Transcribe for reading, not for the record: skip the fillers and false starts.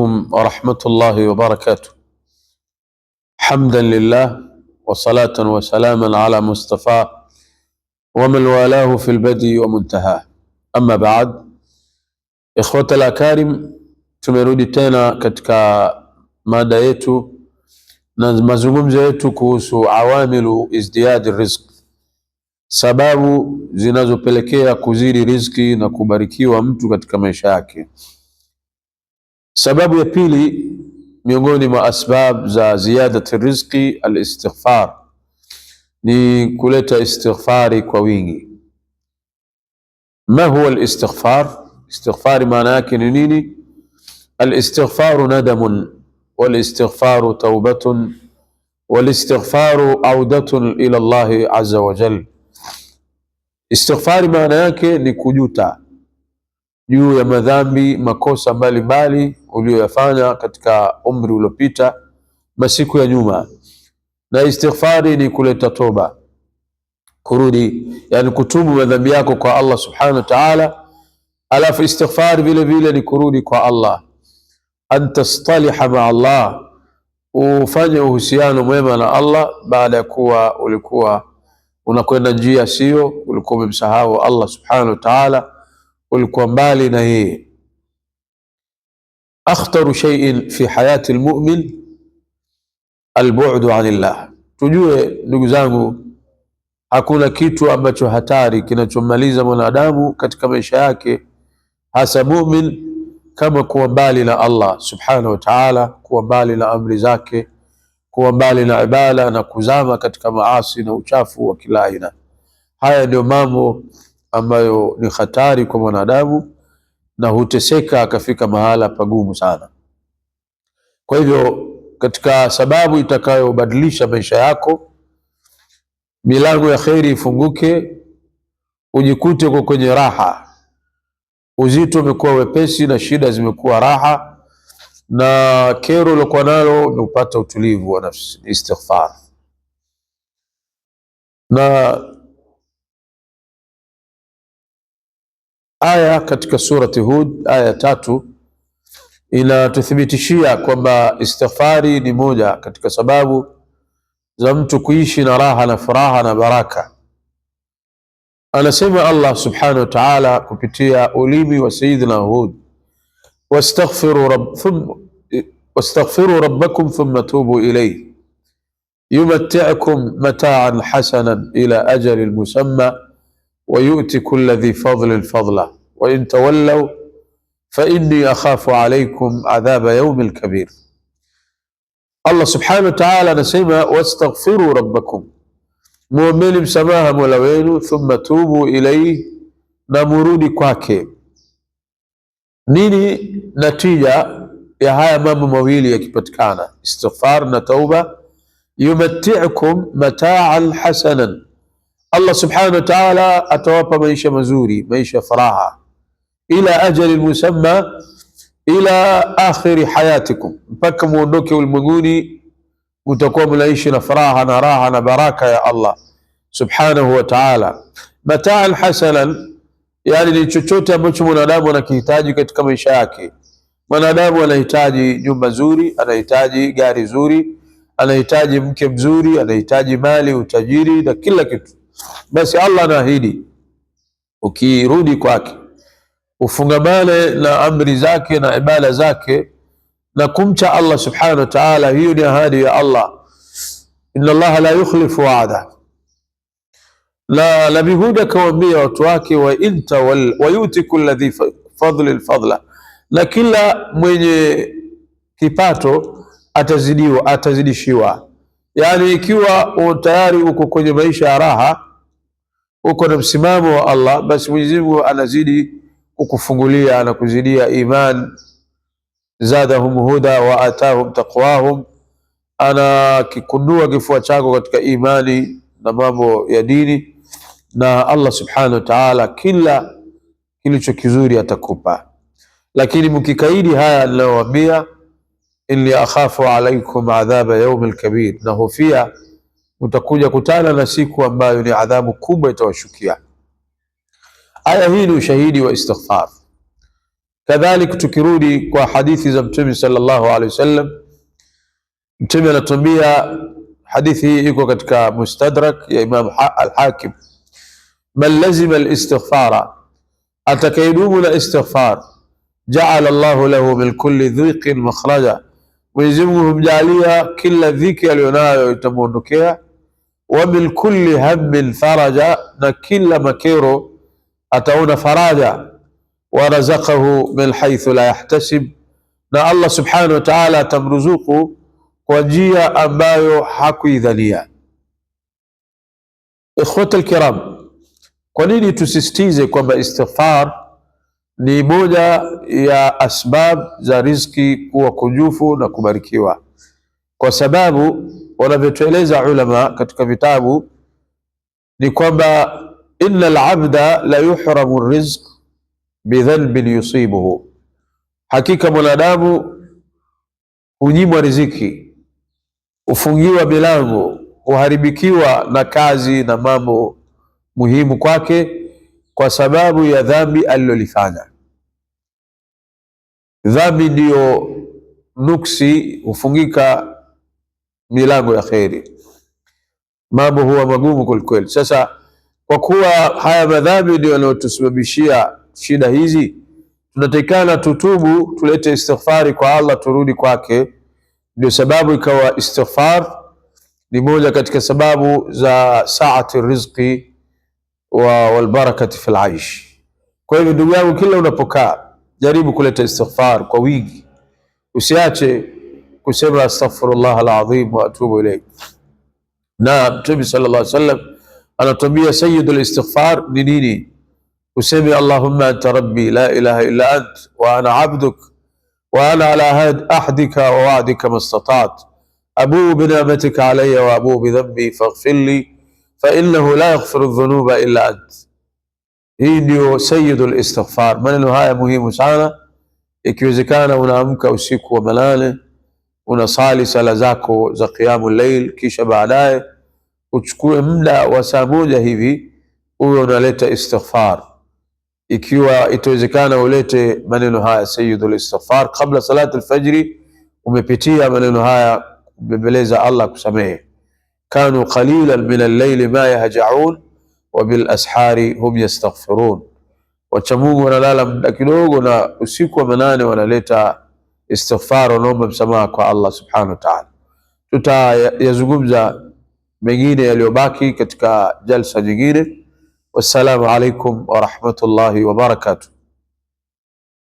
عليكم ورحمة الله وبركاته. حمدا لله وصلاة وسلاما على مصطفى ومن والاه في البدء ومنتهى. أما بعد، إخوة الأكارم, tumerudi tena katika mada yetu na mazungumzo yetu kuhusu awamilu izdiyadi rizq, sababu zinazopelekea kuzidi riziki na kubarikiwa mtu katika maisha yake. Sababu ya pili miongoni mwa asbab za ziyadati rizqi al-istighfar, ni kuleta istighfari kwa wingi. Ma huwa al-istighfar? Istighfari maana yake ni nini? Al-istighfaru nadamun, wal-istighfaru taubatun, wal-istighfaru audatun ila Allahi azza wa jal. Istighfari maana yake ni kujuta juu ya madhambi, makosa mbalimbali uliyoyafanya katika umri uliopita, masiku ya nyuma. Na istighfari ni kuleta toba, kurudi, yani kutubu madhambi yako kwa Allah subhanahu wa ta'ala. Alafu istighfari vile vile ni kurudi kwa Allah, antastaliha ma Allah, ufanye uhusiano mwema na Allah baada ya kuwa ulikuwa unakwenda njia sio, ulikuwa umemsahau Allah subhanahu wa ta'ala, ulikuwa mbali na yeye. Akhtaru shay'in fi hayati almu'min albu'du anillah. Tujue ndugu zangu, hakuna kitu ambacho hatari kinachomaliza mwanadamu katika maisha yake, hasa mu'min, kama kuwa mbali na Allah subhanahu wa ta'ala, kuwa mbali na amri zake, kuwa mbali na ibada na kuzama katika maasi na uchafu wa kila aina. Haya ndio mambo ambayo ni hatari kwa mwanadamu na huteseka akafika mahala pagumu sana. Kwa hivyo katika sababu itakayobadilisha maisha yako, milango ya kheri ifunguke, ujikute uko kwenye raha, uzito umekuwa wepesi na shida zimekuwa raha, na kero uliokuwa nalo umepata utulivu wa nafsi, istighfar. Na aya katika surati Hud aya 3 inatuthibitishia kwamba istighfari ni moja katika sababu za mtu kuishi na raha na furaha na baraka. Anasema Allah subhanahu wa ta'ala kupitia ulimi wa Sayyidina Hud, wastaghfiru rabbakum thumma tubu ilayhi yumatti'ukum mata'an hasanan ila ajalin musamma ويؤتي كل ذي فضل فضله وإن تولوا فإني أخاف عليكم عذاب يوم الكبير. Allah subhanahu wa ta'ala anasema wastaghfiru rabbakum, muombeni msamaha mola wenu, thumma tubu ilayhi, na murudi kwake. Nini natija ya haya mambo mawili yakipatikana, istighfar na tauba? Yumatti'ukum mata'an hasanan, Allah subhanahu wa ta'ala atawapa maisha mazuri, maisha faraha, ila ajali musamma, ila akhiri hayatikum, mpaka muondoke ulimwenguni mtakuwa mnaishi na faraha na raha na baraka ya Allah subhanahu wa ta'ala. Mataan hasanan, yani ni chochote ambacho mwanadamu anakihitaji katika maisha yake. Mwanadamu anahitaji nyumba nzuri, anahitaji gari zuri, anahitaji mke mzuri, anahitaji mali, utajiri na kila kitu. Basi Allah anaahidi ukirudi kwake, ufungamane na amri zake na ibada zake na kumcha Allah subhanahu wa ta'ala, hiyo ni ahadi ya Allah. Inna Allah la yukhlifu wa'da. La Nabii Hud akawaambia watu wake, wa yuti kulli dhi fadlin fadla, na kila mwenye kipato atazidishiwa. Yani ikiwa tayari uko kwenye maisha ya raha, uko na msimamo wa Allah, basi Mwenyezi Mungu anazidi kukufungulia na kuzidia iman. Zadahum huda wa atahum taqwahum, anakikunua kifua chako katika imani na mambo ya dini, na Allah subhanahu wa ta'ala kila kilicho kizuri atakupa. Lakini mkikaidi haya ninayowaambia, inni akhafu alaikum adhaba yawmil kabir, na hofia utakuja kutana na siku ambayo ni adhabu kubwa itawashukia. Aya hii ni ushahidi wa istighfar. Kadhalika tukirudi kwa hadithi za Mtume sallallahu alaihi wasallam, Mtume anatuambia, hadithi hii iko katika Mustadrak ya Imam al-Hakim, man lazima al-istighfara, atakayedumu na istighfar, ja'ala Allahu lahu min kulli dhiqin makhraja, Mwenyezi Mungu humjalia kila dhiki aliyonayo itamuondokea, wa min kulli hammin faraja, na kila makero ataona faraja, wa razaqahu min haythu la yahtasib, na Allah subhanahu wa ta'ala atamruzuku kwa njia ambayo hakuidhania. Ikhwata alkiram, kwa nini tusisitize kwamba istighfar ni moja ya asbab za riziki kuwa kunjufu na kubarikiwa? Kwa sababu wanavyotueleza ulama katika vitabu ni kwamba innal abda la yuhramu rizq bidhanbin yusibuhu, hakika mwanadamu hunyimwa riziki, hufungiwa milango, huharibikiwa na kazi na mambo muhimu kwake kwa sababu ya dhambi alilolifanya. Dhambi ndiyo nuksi, hufungika milango ya kheri, mambo huwa magumu kwelikweli. Sasa kwa kuwa haya madhambi ndio yanayotusababishia shida hizi, tunatakikana tutubu, tulete istighfari kwa Allah, turudi kwake. Ndio sababu ikawa istighfar ni moja katika sababu za saati rizqi wal barakati fil aish. Kwa hivyo ndugu yangu, kila unapokaa jaribu kuleta istighfar kwa wingi, usiache kusema astaghfirullah alazim wa atubu ilayh. Na Mtume sallallahu alaihi wasallam anatuambia sayyidul istighfar ni nini? Useme Allahumma anta rabbi la ilaha illa ant wa ana abduk wa ana ala ahdika wa wa'dika mastata'at abu bi ni'matika alayya wa abu bi dhanbi faghfir li fa innahu la yaghfiru dhunuba illa ant. Hii ndio sayyidul istighfar. Maneno haya muhimu sana. Ikiwezekana unaamka usiku wa manane, unasali sala zako za qiyamul layl, kisha baadaye uchukue muda wa saa moja hivi uwe unaleta istighfar. Ikiwa itawezekana ulete maneno haya sayyidul istighfar kabla salati al-fajri, umepitia maneno haya kubembeleza Allah kusamehe. Kanu qalilan min al-layli ma yahja'un wa bil ashari hum yastaghfirun, wacha Mungu wanalala muda kidogo na usiku wa manane wanaleta istighfar, wanaomba msamaha kwa Allah subhanahu wa ta'ala. Tutayazungumza mengine yaliyobaki katika jalsa nyingine. Wassalamu alaikum wa rahmatullahi wa barakatuh.